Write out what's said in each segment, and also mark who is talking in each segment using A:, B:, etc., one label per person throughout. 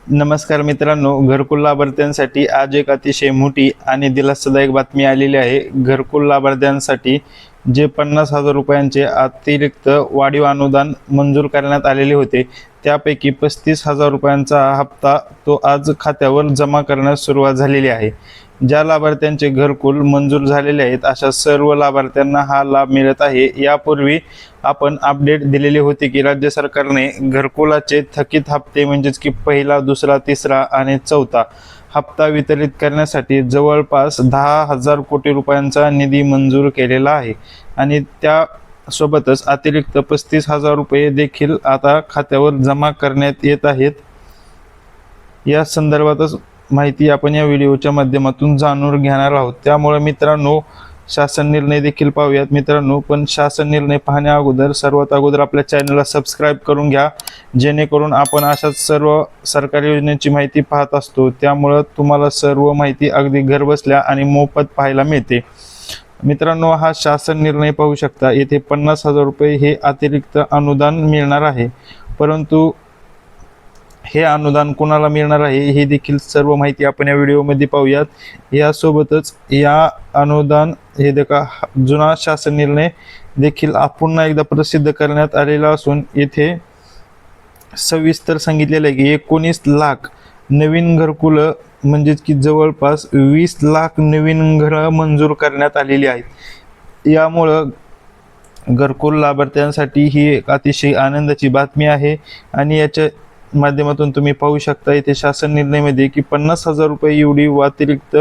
A: नमस्कार मित्रांनो, घरकुल लाभार्थ्यांसाठी आज एक अतिशय मोठी आणि दिलासादायक बातमी आलेली आहे। घरकुल लाभार्थ्यांसाठी जे 50,000 रुपयांचे अतिरिक्त वाढीव अनुदान मंजूर करण्यात आलेले होते, त्यापैकी 35,000 रुपयांचा हप्ता तो आज खात्यावर जमा करण्यास सुरुवात झालेली आहे। ज्या लाभार्थ्यांचे घरकुल मंजूर झालेले आहेत अशा सर्व लाभार्थ्यांना हा लाभ मिळत आहे। यापूर्वी आपण अपडेट दिलेली होती की राज्य सरकारने घरकुलाचे थकीत हप्ते म्हणजेच की पहिला, दुसरा, तिसरा आणि चौथा हप्ता वितरित करण्यासाठी जवळपास 10,000 कोटी रुपयांचा निधी मंजूर केलेला आहे आणि त्या सोबतच अतिरिक्त 35,000 रुपये देखील आता खात्यावर जमा करण्यात येत आहेत। या संदर्भातच माहिती आपण या व्हिडिओच्या माध्यमातून जाणून घेणार आहोत। त्यामुळे मित्रांनो, शासन निर्णय देखील पाहूयात मित्रांनो। पण शासन निर्णय पाहण्या अगोदर सर्वात अगोदर आपल्या चॅनलला सबस्क्राइब करून घ्या, जेणेकरून आपण अशाच सर्व सरकारी योजनेची माहिती पाहत असतो। त्यामुळे तुम्हाला सर्व माहिती अगदी घरबसल्या आणि मोफत पाहायला मिळते। मित्रांनो, हा शासन निर्णय पाहू शकता। येथे 50,000 रुपये हे अतिरिक्त अनुदान मिळणार आहे, परंतु हे अनुदान कोणाला मिळणार आहे हे देखील सर्व माहिती आपण या व्हिडिओमध्ये पाहूयात। यासोबतच या अनुदान हे देखा जुना शासन निर्णय देखील पुन्हा एकदा प्रसिद्ध करण्यात आलेला असून येथे सविस्तर सांगितलेलं आहे की 19 लाख नवीन घरकुल म्हणजेच की जवळपास 20 लाख नवीन घरं मंजूर करण्यात आलेली आहेत। यामुळं घरकुल लाभार्थ्यांसाठी ही एक अतिशय आनंदाची बातमी आहे आणि याच्या माध्यमातून तुम्ही पाहू शकता इथे शासन निर्णयामध्ये की 50,000 रुपये एवढी अतिरिक्त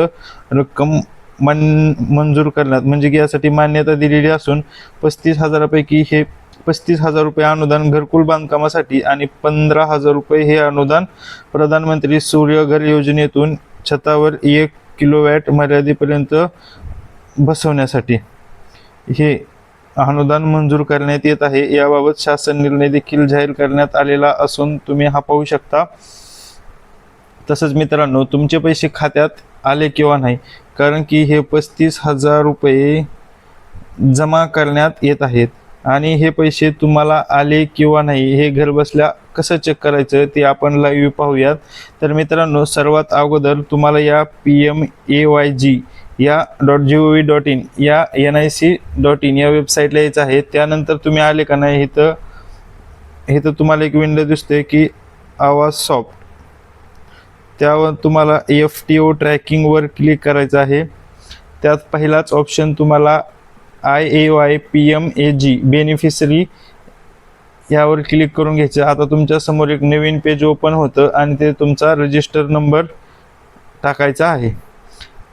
A: रक्कम मंजूर करण्यात म्हणजे की यासाठी मान्यता दिलेली असून 35,000 पैकी हे 35,000 रुपये अनुदान घरकुल बांधकामासाठी आणि 15,000 रुपये हे अनुदान प्रधानमंत्री सूर्यघर योजनेतून छतावर 1 किलोवॅट मर्यादेपर्यंत बसवण्यासाठी हे अनुदान मंजूर करण्यात येत आहे। याबाबत शासन निर्णय देखील जाहीर करण्यात आलेला असून तुम्ही हा पाहू शकता। तसंच मित्रांनो, तुमचे पैसे खात्यात आले किंवा नाही, कारण की हे 35,000 रुपये जमा करण्यात येत आहेत आणि हे पैसे तुम्हाला आले किंवा नाही हे घरबसल्या कसं चेक करायचं ते आपण लाईव्ह पाहूयात। तर मित्रांनो, सर्वात अगोदर तुम्हाला या PMAYG या .gov.in या nic.in या वेबसाईटला यायचं आहे। त्यानंतर तुम्ही आले का नाही इथं तुम्हाला एक विंडो दिसते की आवाज सॉफ्ट, त्यावर तुम्हाला FTO ट्रॅकिंगवर क्लिक करायचं आहे। त्यात पहिलाच ऑप्शन तुम्हाला IAY PMAG बेनिफिशरी यावर क्लिक करून घ्यायचं। आता तुमच्या समोर एक नवीन पेज ओपन होतं आणि ते तुमचा रजिस्टर नंबर टाकायचा आहे।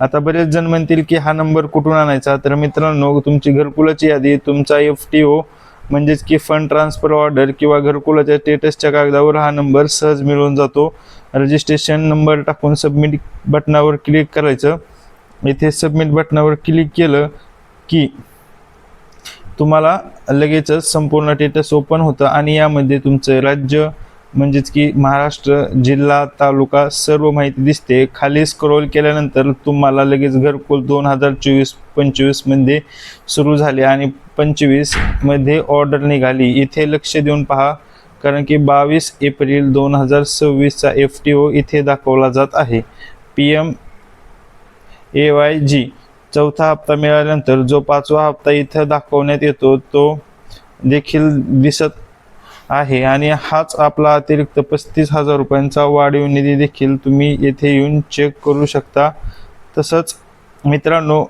A: आता बरेच जण म्हणतील की हा नंबर कुठून आणायचा, तर मित्रांनो, तुमची घरकुलाची यादी, तुमचा FTO म्हणजेच की फंड ट्रान्सफर ऑर्डर किंवा घरकुलाच्या स्टेटसच्या कागदावर हा नंबर सहज मिळून जातो। रजिस्ट्रेशन नंबर टाकून सबमिट बटनावर क्लिक करायचं। इथे सबमिट बटनावर क्लिक केलं की तुम्हाला लगेचच संपूर्ण स्टेटस ओपन होतं आणि यामध्ये तुमचं राज्य म्हणजेच की महाराष्ट्र, जिल्हा, तालुका सर्व माहिती दिसते। खाली स्क्रॉल केल्यानंतर तुम्हाला लगेच घरकुल 2024-25 मध्ये सुरू झाले आणि 25 मध्ये ऑर्डर निघाली। इथे लक्ष देऊन पहा, कारण की 22 एप्रिल 2026 चा FTO इथे दाखवला जात आहे। PMAYG चौथा हप्ता मिळाल्यानंतर जो 5वा हप्ता इथे दाखवण्यात येतो तो देखील दिसत आहे आणि हाच आपला अतिरिक्त 35,000 रुपयांचा वाढीव निधी देखील तुम्ही येथे येऊन चेक करू शकता। तसंच मित्रांनो,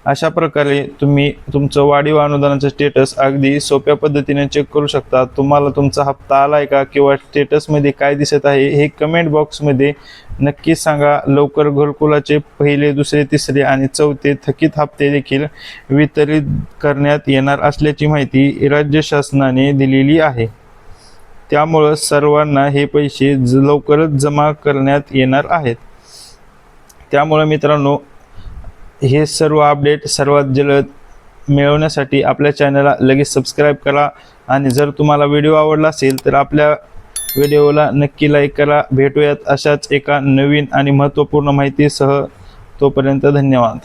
A: अशा प्रकारे तुम्ही तुमचं वाढीव अनुदानाचं स्टेटस अगदी सोप्या पद्धतीने चेक करू शकता। तुम्हाला तुमचा हप्ता आलाय का किंवा स्टेटसमध्ये काय दिसत आहे हे कमेंट बॉक्समध्ये नक्की सांगा। लवकर घरकुलाचे पहिले, दुसरे, तिसरे आणि चौथे थकीत हप्ते देखील वितरित करण्यात येणार असल्याची माहिती राज्य शासनाने दिलेली आहे। त्यामुळे सर्वांना हे पैसे लवकरच जमा करण्यात येणार आहेत। त्यामुळे मित्रांनो, हे सर्व अपडेट सर्वात जलद मिळवण्यासाठी आपल्या चॅनलला लगेच सबस्क्राइब करा आणि जर तुम्हाला व्हिडिओ आवडला असेल तर आपल्या व्हिडिओला नक्की लाईक करा। भेटूयात अशाच एका नवीन आणि महत्त्वपूर्ण माहितीसह। तोपर्यंत धन्यवाद।